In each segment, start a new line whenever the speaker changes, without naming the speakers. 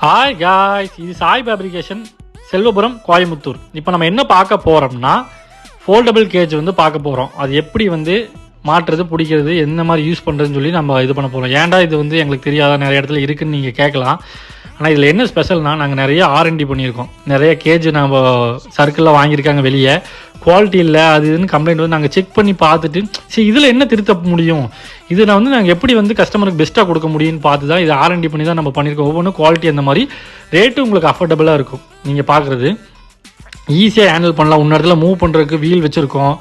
Hi guys, இது Sai fabrication, Selvapuram, Coimbatore. இப்போ நம்ம என்ன பார்க்க போகிறோம்னா ஃபோல்டபுள் கேஜ் வந்து பார்க்க போகிறோம். அது எப்படி வந்து மாட்டுறது, பிடிக்கிறது, எந்த மாதிரி யூஸ் பண்ணுறதுன்னு சொல்லி நம்ம இது பண்ண போகிறோம். ஏன்டா இது வந்து எங்களுக்கு தெரியாத, நிறைய இடத்துல இருக்குதுன்னு நீங்கள் கேட்கலாம். ஆனால் இதில் என்ன ஸ்பெஷல்னால், நாங்கள் நிறைய R&D பண்ணியிருக்கோம். நிறைய கேஜ் நம்ம சர்க்கிளில் வாங்கியிருக்காங்க. வெளியே குவாலிட்டி இல்லை, அது இதுன்னு கம்ப்ளைண்ட் வந்து நாங்கள் செக் பண்ணி பார்த்துட்டு, சரி இதில் என்ன திருத்த முடியும், இதில் வந்து நாங்கள் எப்படி வந்து கஸ்டமருக்கு பெஸ்ட்டாக கொடுக்க முடியும்னு பார்த்து தான் இது R&D பண்ணி தான் நம்ம பண்ணியிருக்கோம். ஒவ்வொன்றும் குவாலிட்டி அந்த மாதிரி, ரேட்டு உங்களுக்கு அஃபோர்டபுளாக இருக்கும். நீங்கள் பார்க்குறது ஈஸியாக ஹேண்டில் பண்ணலாம். இன்னொரு இடத்துல மூவ் பண்ணுறதுக்கு வீல் வச்சுருக்கோம்.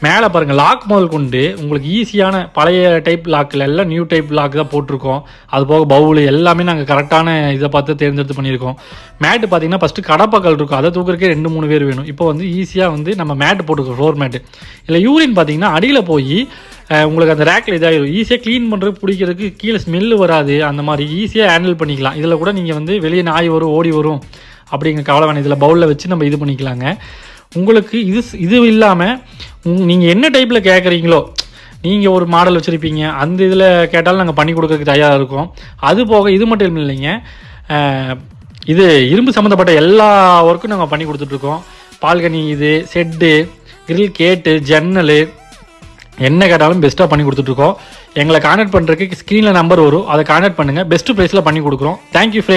மேலே பாருங்கள், லாக் முதல் கொண்டு உங்களுக்கு ஈஸியான பழைய டைப் லாக்கில் எல்லாம் நியூ டைப் லாக் தான் போட்டிருக்கோம். அது போக பவுல் எல்லாமே நாங்கள் கரெக்டான இதை பார்த்து தேர்ந்தெடுத்து பண்ணியிருக்கோம். மேட்டு பார்த்தீங்கன்னா ஃபஸ்ட்டு கடப்பக்கல் இருக்கும், அதை தூக்குறதுக்கே 2-3 பேர் வேணும். இப்போ வந்து ஈஸியாக வந்து நம்ம மேட்டு போட்டுருக்கோம், ஃப்ளோர் மேட்டு. இல்லை யூரின் பார்த்தீங்கன்னா அடியில் போய் உங்களுக்கு அந்த ரேக்கில் இதாகிடும். ஈஸியாக க்ளீன் பண்ணுறது, பிடிக்கிறதுக்கு கீழே ஸ்மெல்லு வராது. அந்த மாதிரி ஈஸியாக ஹேண்டில் பண்ணிக்கலாம். இதில் கூட நீங்கள் வந்து வெளியே நாய் வரும், ஓடி வரும் அப்படிங்கிற கவலை வேணும். இதில் பவுலில் வச்சு நம்ம இது பண்ணிக்கலாங்க. உங்களுக்கு இது இல்லாமல் நீங்கள் என்ன டைப்பில் கேட்குறீங்களோ, நீங்கள் ஒரு மாடல் வச்சுருப்பீங்க, அந்த இதில் கேட்டாலும் நாங்கள் பண்ணி கொடுக்கறதுக்கு தயாராக இருக்கோம். அது போக இது மட்டும் இல்லைங்க, இது இரும்பு சம்மந்தப்பட்ட எல்லா ஒர்க்கும் நாங்கள் பண்ணி கொடுத்துட்ருக்கோம். பால்கனி, இது செட்டு, கிரில் கேட்டு, ஜன்னல், என்ன கேட்டாலும் பெஸ்ட்டாக பண்ணி கொடுத்துட்ருக்கோம். எங்களை கான்டாக்ட் பண்ணுறதுக்கு ஸ்க்ரீனில் நம்பர் வரும், அதை கான்டாக்ட் பண்ணுங்கள். பெஸ்ட்டு ப்ரைஸில் பண்ணி கொடுக்குறோம். Thank you friend.